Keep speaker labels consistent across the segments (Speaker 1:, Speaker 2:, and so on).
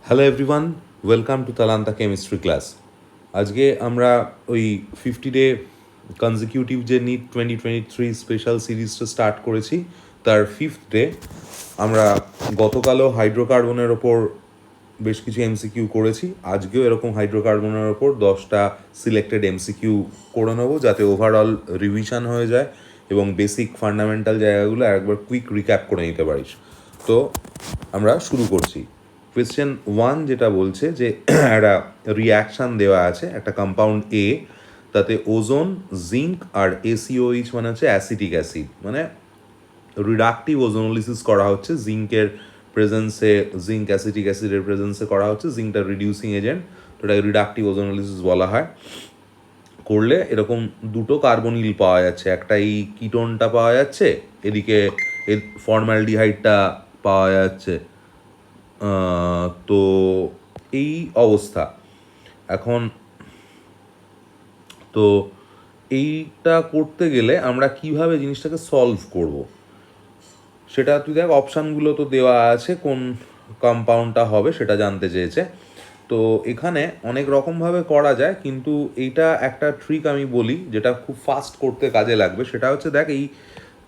Speaker 1: Hello everyone, welcome to Talanta chemistry class. আজকে আমরা ওই 50 ডে কনজিকিউটিভ যে নিট 2023 স্পেশাল সিরিজটা স্টার্ট করেছি তার 5th ডে। আমরা গতকালও হাইড্রোকার্বনের ওপর বেশ কিছু এমসিকিউ করেছি, আজকেও এরকম হাইড্রোকার্বনের ওপর 10টা সিলেক্টেড এমসিকিউ করে নেবো, যাতে ওভারঅল রিভিশন হয়ে যায় এবং বেসিক ফান্ডামেন্টাল জায়গাগুলো একবার কুইক রিক্যাপ করে নিতে পারিস। তো আমরা শুরু করছি। কোয়েশ্চেন 1 যেটা বলছে যে একটা রিয়াকশান দেওয়া আছে, একটা কম্পাউন্ড এ, তাতে ওজোন, জিঙ্ক আর এসিওইচ মানে হচ্ছে অ্যাসিটিক অ্যাসিড, মানে রিডাকটিভ ওজোনোলিসিস করা হচ্ছে জিঙ্কের প্রেজেন্সে, জিঙ্ক অ্যাসিটিক অ্যাসিডের প্রেজেন্সে করা হচ্ছে। জিঙ্কটা রিডিউসিং এজেন্ট, তো এটাকে রিডাকটিভ ওজোনোলিসিস বলা হয়। করলে এরকম দুটো কার্বনিল পাওয়া যাচ্ছে, একটা এই কিটোনটা পাওয়া যাচ্ছে, এদিকে এর ফর্মালডিহাইডটা পাওয়া যাচ্ছে। তো এই অবস্থা এখন। তো এইটা করতে গেলে আমরা কিভাবে জিনিসটাকে সলভ করব সেটা তুই দেখ, অপশানগুলো তো দেওয়া আছে, কোন কম্পাউন্ডটা হবে সেটা জানতে চেয়েছে। তো এখানে অনেক রকমভাবে করা যায়, কিন্তু এইটা একটা ট্রিক আমি বলি যেটা খুব ফাস্ট করতে কাজে লাগবে। সেটা হচ্ছে, দেখ, এই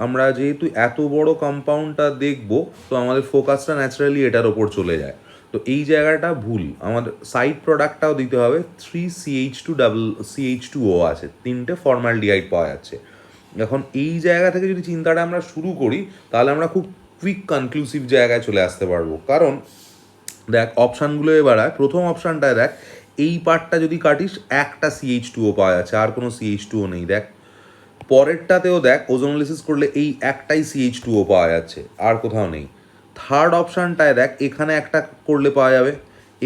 Speaker 1: আমরা যেহেতু এত বড় কম্পাউন্ডটা দেখব, তো আমাদের ফোকাসটা ন্যাচারালি এটার ওপর চলে যায়। তো এই জায়গাটা ভুল, আমাদের সাইড প্রোডাক্টটাও দিতে হবে। 3CH2 আছে, 3টে ফর্মালডিহাইড পাওয়া যাচ্ছে। এখন এই জায়গা থেকে যদি চিন্তাটা আমরা শুরু করি, তাহলে আমরা খুব কুইক কনক্লুসিভ জায়গায় চলে আসতে পারবো। কারণ দেখ, অপশানগুলো এবার প্রথম অপশানটায় দেখ, এই পার্টটা যদি কাটিস একটা CH2O পাওয়া যাচ্ছে, আর কোনো CH2O নেই। দেখ পরেরটাতেও দেখ, ওজোনোলিসিস করলে এই একটাই CH2O পাওয়া যাচ্ছে, আর কোথাও নেই। থার্ড অপশানটায় দেখ, এখানে একটা করলে পাওয়া যাবে,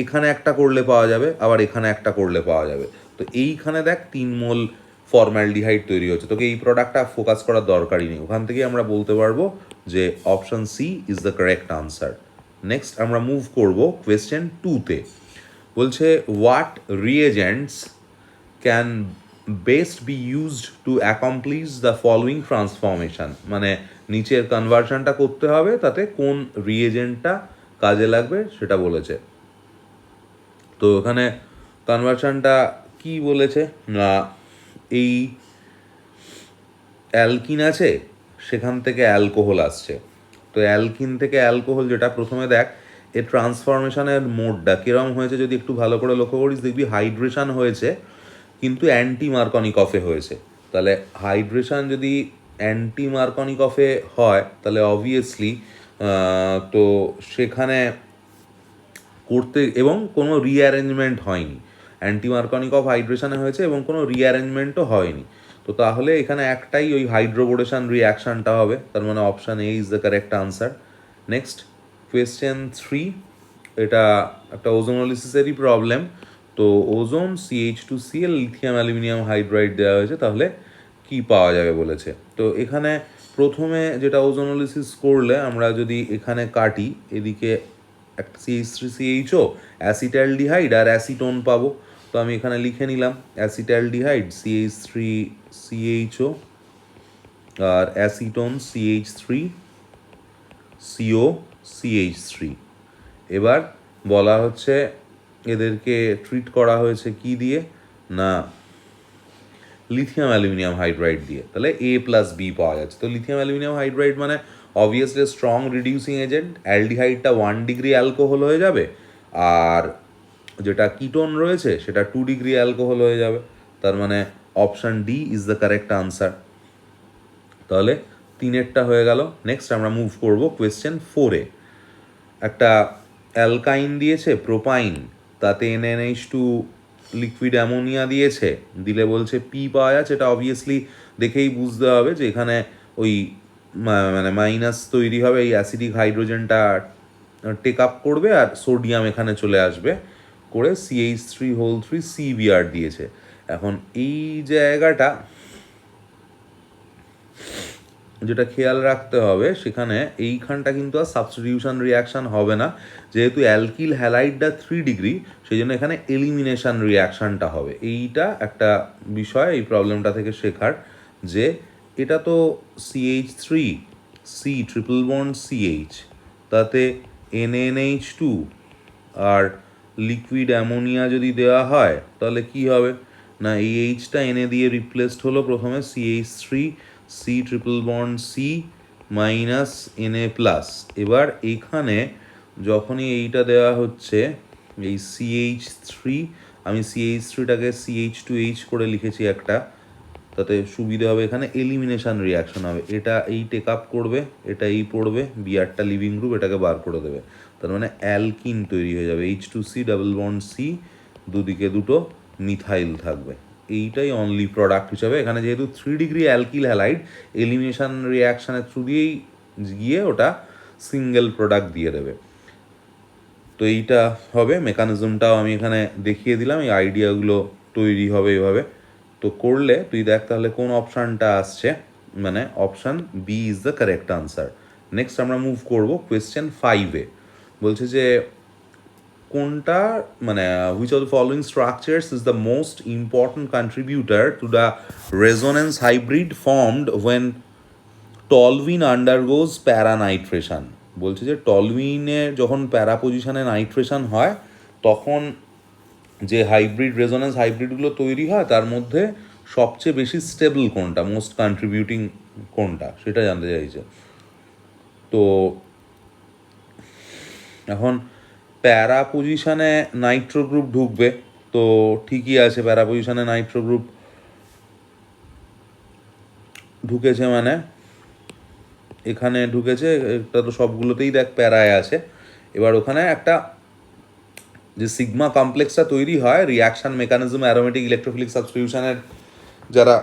Speaker 1: এখানে একটা করলে পাওয়া যাবে, আবার এখানে একটা করলে পাওয়া যাবে। তো এইখানে দেখ 3 মোল ফর্মালডিহাইড তৈরি হচ্ছে। তোকে এই প্রোডাক্টটা ফোকাস করার দরকারই নেই, ওখান থেকেই আমরা বলতে পারবো যে option C is the correct answer. Next আমরা মুভ করব কোয়েশ্চেন 2-তে। বলছে, what reagents can best be used to accomplish the following transformation, মানে নিচের কনভার্সনটা করতে হবে, তাতে কোন রিএজেন্টটা কাজে লাগবে সেটা বলেছে। তো এখানে কনভার্সনটা কি বলেছে না, এই অ্যালকিন আছে, সেখান থেকে অ্যালকোহল আসছে। তো অ্যালকিন থেকে অ্যালকোহল, যেটা প্রথমে দেখ এর ট্রান্সফরমেশনের মোডটা কীরকম হয়েছে, যদি একটু ভালো করে লক্ষ্য করিস দেখবি হাইড্রেশন হয়েছে, কিন্তু অ্যান্টি মার্কনিকফে হয়েছে। তাহলে হাইড্রেশন যদি অ্যান্টি মার্কনিকফে হয়, তাহলে অবভিয়াসলি তো সেখানে করতে, এবং কোনো রিঅ্যারেঞ্জমেন্ট হয়নি। অ্যান্টি মার্কনিকফ হাইড্রেশনে হয়েছে এবং কোনো রিঅ্যারেঞ্জমেন্টও হয়নি। তো তাহলে এখানে একটাই ওই হাইড্রোবোরেশন রিয়াকশানটা হবে, তার মানে option A is the correct answer. Next question 3, এটা একটা ওজোনোলিসিসেরই প্রবলেম। তো ozone, CH2Cl, lithium aluminium hydride দেওয়া হয়েছে, তাহলে কি পাওয়া যাবে বলেছে। তো এখানে প্রথমে যেটা ওজোনোলিসিস করলে আমরা যদি এখানে কাটি, এদিকে একটা CH3CHO, অ্যাসিটালডিহাইড আর অ্যাসিটোন পাবো। তো আমি এখানে লিখে নিলাম অ্যাসিটালডিহাইড CH3CHO আর অ্যাসিটোন CH3COCH3। এবার বলা হচ্ছে এদেরকে ট্রিট করা হয়েছে কি দিয়ে, না লিথিয়াম অ্যালুমিনিয়াম হাইড্রাইড দিয়ে। তাহলে A+B পাওয়া যাচ্ছে। তো লিথিয়াম অ্যালুমিনিয়াম হাইড্রাইড মানে অবভিয়াসলি স্ট্রং রিডিউসিং এজেন্ট, অ্যালডিহাইডটা 1 ডিগ্রি অ্যালকোহল হয়ে যাবে, আর যেটা কিটোন রয়েছে সেটা 2 ডিগ্রি অ্যালকোহল হয়ে যাবে। তার মানে option D is the correct answer. তাহলে 3এরটা হয়ে গেল। নেক্সট আমরা মুভ করব কোয়েশ্চেন 4-এ। একটা অ্যালকাইন দিয়েছে, প্রোপাইন, তাতে NaNH2 লিকুইড অ্যামোনিয়া দিয়েছে, দিলে বলছে পি পাওয়া যাচ্ছে। এটা অবভিয়াসলি দেখেই বুঝতে হবে যে এখানে ওই মানে মাইনাস তৈরি হবে, এই অ্যাসিডিক হাইড্রোজেনটা টেক আপ করবে আর সোডিয়াম এখানে চলে আসবে, করে CH3 CBr দিয়েছে। এখন এই জায়গাটা যেটা খেয়াল রাখতে হবে, সেখানে এইখানটা কিন্তু আর সাবস্টিটিউশন রিয়াকশান হবে না, যেহেতু অ্যালকিল হ্যালাইডটা 3 ডিগ্রি, সেই জন্য এখানে এলিমিনেশন রিয়াকশানটা হবে। এইটা একটা বিষয় এই প্রবলেমটা থেকে শেখার, যে এটা তো CH3C ট্রিপল বন্ড CH, তাতে NaNH2 আর লিকুইড অ্যামোনিয়া যদি দেওয়া হয় তাহলে কি হবে না, এই এইচটা এনে দিয়ে রিপ্লেসড হলো প্রথমে CH3 C triple bond C minus Na plus. এবার এখানে যখনই এইটা দেওয়া হচ্ছে এই CH3, আমি CH3টাকে CH2H করে লিখেছি একটা, তাতে সুবিধা হবে, এখানে এলিমিনেশন রিয়াকশন হবে, এটা এই টেক আপ করবে, এটা এই পড়বে, বিআরটা লিভিং গ্রুপ এটাকে বার করে দেবে, তার মানে অ্যালকিন তৈরি হয়ে যাবে, H2C ডাবল বন্ড সি, দুদিকে দুটো মিথাইল থাকবে। এইটাই অনলি প্রোডাক্ট হিসাবে এখানে, যেহেতু 3 ডিগ্রি অ্যালকিল হ্যালাইড, এলিমিনেশন রিয়াকশানের থ্রু দিয়েই গিয়ে ওটা সিঙ্গেল প্রোডাক্ট দিয়ে দেবে। তো এইটা হবে, মেকানিজমটাও আমি এখানে দেখিয়ে দিলাম, এই আইডিয়াগুলো তৈরি হবে এভাবে। তো করলে তুই দেখ তাহলে কোন অপশানটা আসছে, মানে option B is the correct answer. Next আমরা মুভ করবো কোয়েশ্চেন 5-এ। বলছে যে কোনটা মানে which of the following structures is the most important contributor to the resonance hybrid formed when toluene undergoes প্যারানাইট্রেশন। বলছে যে টলুইনে যখন প্যারা পজিশনে নাইট্রেশন হয় তখন যে হাইব্রিড রেজোনেন্স হাইব্রিডগুলো তৈরি হয় তার মধ্যে সবচেয়ে বেশি স্টেবল কোনটা, মোস্ট কন্ট্রিবিউটিং কোনটা, সেটা জানতে চাইছে। তো এখন প্যারা পজিশনে নাইট্রো গ্রুপ ঢুকবে, তো ঠিকই আছে, প্যারা পজিশনে নাইট্রো গ্রুপ ঢুকেছে, মানে এখানে ঢুকেছে, এটা তো সবগুলোতেই দেখ প্যারায় আছে। এবার ওখানে একটা যে সিগমা কমপ্লেক্সটা তৈরি হয় রিয়াকশান মেকানিজম অ্যারোমেটিক ইলেকট্রোফিলিক সাবস্টিটিউশনের যারা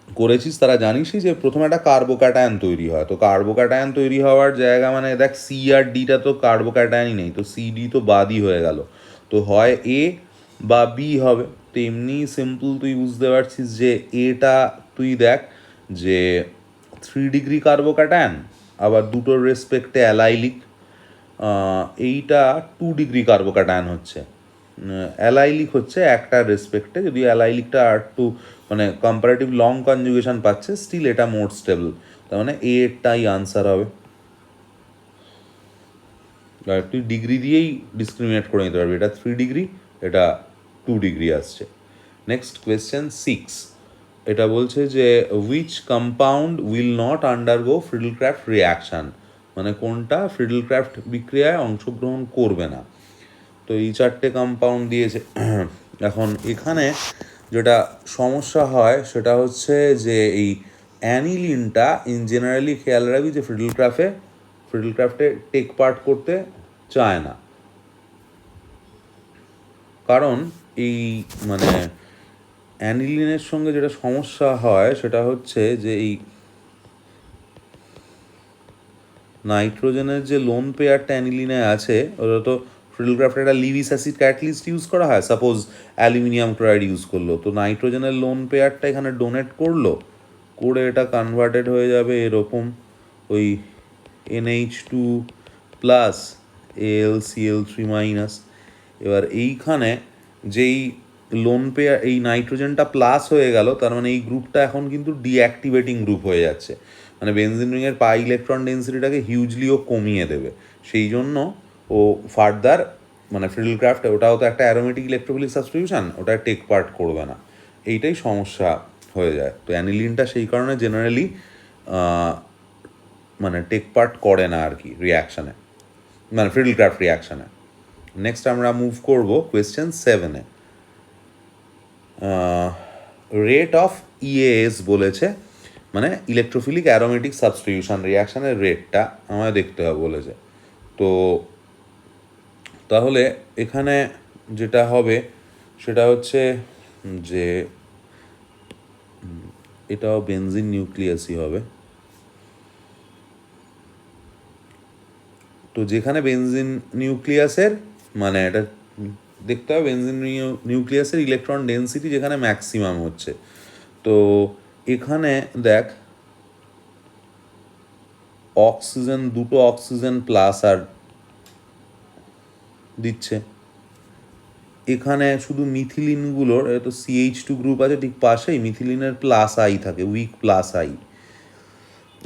Speaker 1: করেছিস তারা জানিসই যে প্রথমে একটা কার্বোক্যাটায়ন তৈরি হয়। তো কার্বোক্যাটায়ন তৈরি হওয়ার জায়গা মানে দেখ সি আর ডিটা তো কার্বোক্যাটায়নই নেই, তো সি ডি তো বাদই হয়ে গেল, তো হয় এ বা বি হবে। তো এমনি সিম্পল তুই বুঝতে পারছিস যে এটা তুই দেখ যে 3 ডিগ্রি কার্বোক্যাটায়ন, আবার দুটোর রেসপেক্টে অ্যালাইলিক, এইটা 2 ডিগ্রি কার্বোক্যাটায়ন হচ্ছে, অ্যালাইলিক হচ্ছে একটা রেসপেক্টে, যদি অ্যালাইলিকটা আর একটু মানে কম্পারেটিভ লং কনজুগেশন পাচ্ছে, স্টিল এটা মোর স্টেবল, তার মানে এটাই আনসার হবে। তুই ডিগ্রি দিয়েই ডিসক্রিমিনেট করে নিতে পারবি, এটা 3 ডিগ্রি, এটা 2 ডিগ্রি আসছে। নেক্সট কোয়েশ্চেন 6, এটা বলছে যে which compound will not undergo Friedel Crafts reaction, মানে কোনটা ফ্রিডলক্রাফট বিক্রিয়ায় অংশগ্রহণ করবে না। তো এই 4টে কম্পাউন্ড দিয়েছে। এখন এখানে যেটা সমস্যা হয় সেটা হচ্ছে যে এই অ্যানিলিনটা ইন জেনারেলি খেয়াল রাখবি যে ফ্রিডলক্রাফটে টেক পার্ট করতে চায় না, কারণ এই মানে অ্যানিলিনের সঙ্গে যেটা সমস্যা হয় সেটা হচ্ছে যে এই নাইট্রোজেনের যে লোন পেয়ারটা অ্যানিলিনে আছে ওটা তো ফ্রিডলক্রাফটে একটা লিভিস অ্যাসিড ক্যাটালিস্ট ইউজ করা হয়, সাপোজ অ্যালুমিনিয়াম ক্লোরাইড ইউজ করলো, তো নাইট্রোজেনের লোন পেয়ারটা এখানে ডোনেট করলো, করে এটা কনভার্টেড হয়ে যাবে এরকম ওই NH2 প্লাস AlCl3 মাইনাস। এবার এইখানে যেই লোন পেয়ার এই নাইট্রোজেনটা প্লাস হয়ে গেল, তার মানে এই গ্রুপটা এখন কিন্তু ডিঅ্যাক্টিভেটিং গ্রুপ হয়ে যাচ্ছে, মানে বেনজিন রিংয়ের পাই ইলেকট্রন ডেন্সিটিটাকে হিউজলিও কমিয়ে দেবে, সেই জন্য ও ফার্দার মানে ফ্রিডলক্রাফট, ওটাও তো একটা অ্যারোমেটিক ইলেকট্রোফিলিক সাবস্টিটিউশন, ওটা টেক পার্ট করবে না, এইটাই সমস্যা হয়ে যায়। তো অ্যানিলিনটা সেই কারণে জেনারেলি মানে টেক পার্ট করে না আর কি রিয়াকশানে, মানে ফ্রিডলক্রাফট রিয়াকশানে। নেক্সট আমরা মুভ করব কোয়েশ্চেন 7-এ। রেট অফ EAS বলেছে, মানে ইলেকট্রোফিলিক অ্যারোমেটিক সাবস্টিটিউশন রিয়াকশানের রেটটা আমায় দেখতে হবে বলেছে। তো তাহলে এখানে যেটা হবে সেটা হচ্ছে যে এটাও বেনজিন নিউক্লিয়াসই হবে। তো যেখানে বেনজিন নিউক্লিয়াসের মানে এটা দেখতে হবে বেনজিন নিউক্লিয়াসের ইলেকট্রন ডেন্সিটি যেখানে ম্যাক্সিমাম হচ্ছে, তো এখানে দেখ অক্সিজেন, দুটো অক্সিজেন প্লাস আর দিচ্ছে, এখানে শুধু মিথিলিনগুলোর তো CH2 গ্রুপ আছে ঠিক পাশেই, মিথিলিনের প্লাস আই থাকে, উইক প্লাস আই,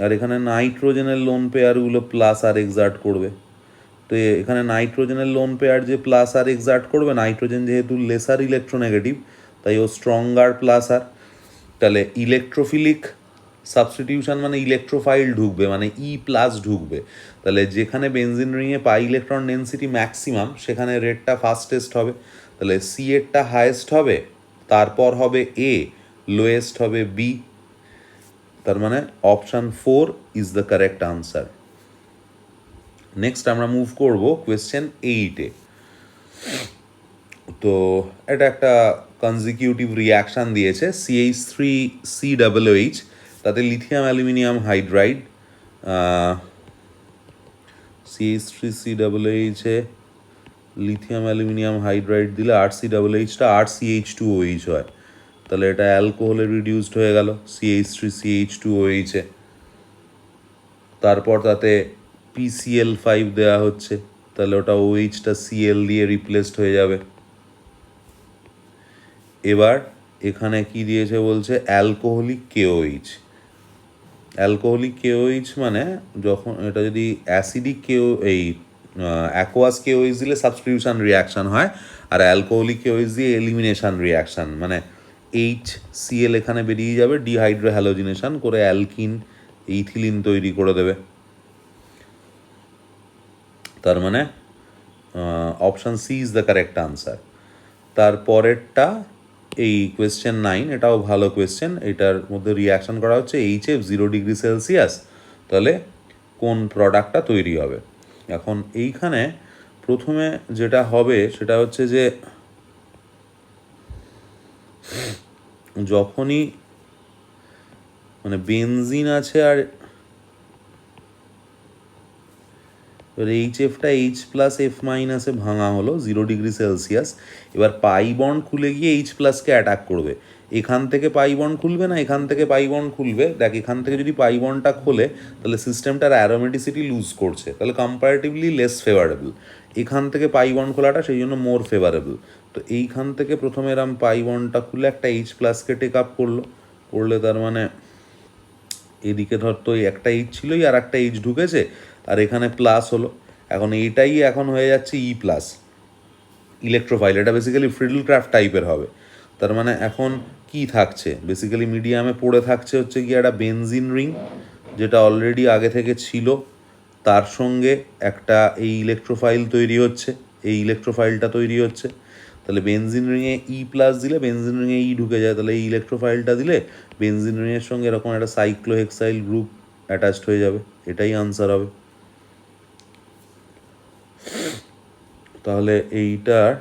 Speaker 1: আর এখানে নাইট্রোজেনের লোন পেয়ারগুলো প্লাস আর এক্সার্ট করবে, তো এখানে নাইট্রোজেনের লোন পেয়ার যে প্লাস আর এক্সার্ট করবে, নাইট্রোজেন যেহেতু লেসার ইলেকট্রোনেগেটিভ তাই ও স্ট্রঙ্গার প্লাস আর, তাহলে ইলেকট্রোফিলিক সাবস্টিটিউশন মানে ইলেকট্রোফাইল ঢুকবে, মানে ই প্লাস ঢুকবে। তাহলে যেখানে বেনজিন রিংয়ে পাই ইলেকট্রন ডেন্সিটি ম্যাক্সিমাম সেখানে রেটটা ফাস্টেস্ট হবে, তাহলে সি এরটা হায়েস্ট হবে, তারপর হবে এ, লোয়েস্ট হবে বি। তার মানে option 4 is the correct answer. Next আমরা মুভ করব কোয়েশ্চেন 8-এ। তো এটা একটা কনজিকিউটিভ রিয়াকশান দিয়েছে CH3COOH, তাতে লিথিয়াম অ্যালুমিনিয়াম হাইড্রাইড, CH3COOH-এ লিথিয়াম অ্যালুমিনিয়াম হাইড্রাইড দিলে RCOOHটা RCH2OH হয়, তাহলে এটা অ্যালকোহলে রিডিউসড হয়ে গেল CH3CH2OH-এ। তারপর তাতে PCl5 দেওয়া হচ্ছে, তাহলে ওটা OH-টা Cl দিয়ে রিপ্লেসড হয়ে যাবে। এবার এখানে কি দিয়েছে বলছে অ্যালকোহলিক KOH। অ্যালকোহলিক KOH মানে যখন এটা যদি অ্যাসিডিক অ্যাকোয়াস KOH দিলে সাবস্টিটিউশন রিয়াকশান হয়, আর অ্যালকোহলিক KOH দিয়ে এলিমিনেশন রিয়াকশান, মানে HCl এখানে বেরিয়ে যাবে, ডিহাইড্রোহ্যালোজিনেশন করে অ্যালকিন ইথিলিন তৈরি করে দেবে। তার মানে option C is the correct answer. তারপরেরটা এই কোয়েশ্চেন 9, এটাও ভালো কোয়েশ্চেন, এটার মধ্যে রিয়াকশান করা হচ্ছে HF 0°C, তাহলে কোন প্রোডাক্টটা তৈরি হবে। এখন এইখানে প্রথমে যেটা হবে সেটা হচ্ছে যে যখনই মানে বেনজিন আছে আর HFটা H+F- ভাঙা হলো 0°C, এবার পাই বন্ড খুলে গিয়ে H+কে অ্যাটাক করবে। এখান থেকে পাই বন্ড খুলবে না এখান থেকে পাই বন্ড খুলবে, দেখ এখান থেকে যদি পাই বন্ডটা খোলে তাহলে সিস্টেমটার অ্যারোমেটিসিটি লুজ করছে, তাহলে কম্পারেটিভলি লেস ফেভারেবল। এখান থেকে পাই বন্ড খোলাটা সেই জন্য মোর ফেভারেবল। তো এইখান থেকে প্রথমে এরম পাই বন্ডটা খুলে একটা H+কে টেক আপ করলে তার মানে এদিকে ধর তো একটা H ছিলই আর একটা H ঢুকেছে, আর এখানে প্লাস হলো, এখন এইটাই এখন হয়ে যাচ্ছে E+, ইলেকট্রোফাইল। এটা বেসিক্যালি ফ্রিডল ক্রাফট টাইপের হবে। তার মানে এখন কি থাকছে, বেসিক্যালি মিডিয়ামে পড়ে থাকছে হচ্ছে কি একটা বেনজিন রিং যেটা অলরেডি আগে থেকে ছিল, তার সঙ্গে একটা এই ইলেকট্রোফাইল তৈরি হচ্ছে, এই ইলেকট্রোফাইলটা তৈরি হচ্ছে। তাহলে বেনজিন রিংয়ে E+ দিলে বেনজিন রিংয়ে ই ঢুকে যায়, তাহলে এই ইলেকট্রোফাইলটা দিলে বেনজিন রিংয়ের সঙ্গে এরকম একটা সাইক্লোহেক্সাইল গ্রুপ অ্যাটাচড হয়ে যাবে, এটাই আনসার হবে। তাহলে এইটার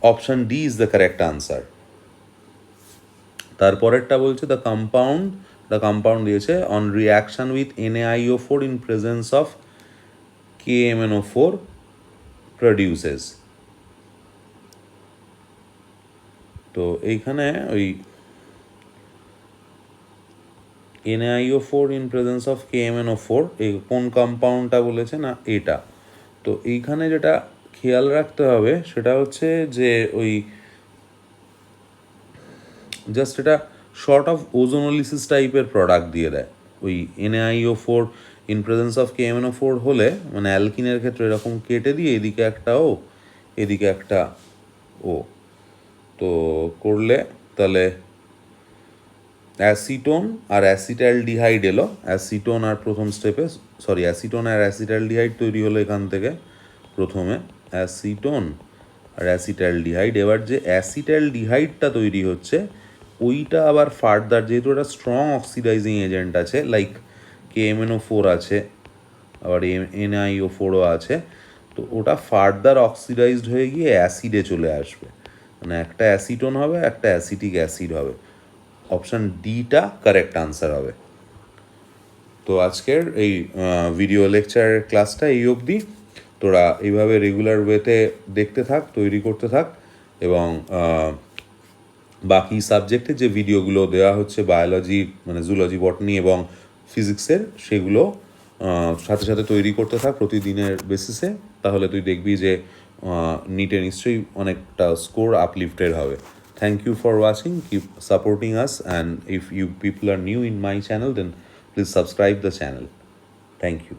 Speaker 1: option D is the correct answer. তারপরেরটা বলছে দ্য কম্পাউন্ড দিয়েছে on reaction with NaIO4 in presence of KMnO4 produces. তো এইখানে ওই NaIO4 in presence of KMnO4 এই কোন কম্পাউন্ডটা বলেছে না এটা। তো এইখানে যেটা খেয়াল রাখতে হবে সেটা হচ্ছে যে ওই জাস্ট এটা শর্ট অফ ওজোনোলিসিস টাইপের প্রোডাক্ট দিয়ে দেয়। ওই NaIO4 in presence of KMnO4 হলে মানে অ্যালকিনের ক্ষেত্রে এরকম কেটে দিয়ে এদিকে একটা ও এদিকে একটা ও, তো করলে তাহলে অ্যাসিটোন আর অ্যাসিটালডিহাইড এলো, অ্যাসিটোন আর প্রথম স্টেপে অ্যাসিটোন আর অ্যাসিটালডিহাইড তৈরি হলো এখান থেকে প্রথমে, অ্যাসিটোন আর অ্যাসিটালডিহাইড। এবার যে অ্যাসিটালডিহাইডটা তৈরি হচ্ছে ওইটা আবার ফার্দার, যেহেতু একটা স্ট্রং অক্সিডাইজিং এজেন্ট আছে লাইক KMnO4 আছে, আবার NiO4ও আছে, তো ওটা ফার্দার অক্সিডাইজড হয়ে গিয়ে অ্যাসিডে চলে আসবে, মানে একটা অ্যাসিটোন হবে একটা অ্যাসিটিক অ্যাসিড হবে। অপশান ডিটা কারেক্ট আনসার হবে। তো আজকের এই ভিডিও লেকচারের ক্লাসটা এই অবধি। তোরা এইভাবে রেগুলার ওয়েতে দেখতে থাক, তৈরি করতে থাক, এবং বাকি সাবজেক্টে যে ভিডিওগুলো দেওয়া হচ্ছে বায়োলজি মানে জুলজি বটনি এবং ফিজিক্সের সেগুলো সাথে সাথে তৈরি করতে থাক প্রতিদিনের বেসিসে, তাহলে তুই দেখবি যে নিটে নিশ্চয়ই অনেকটা স্কোর আপলিফটেড হবে। Thank you for watching, keep supporting us, and if you people are new in my channel then please subscribe the channel. Thank you.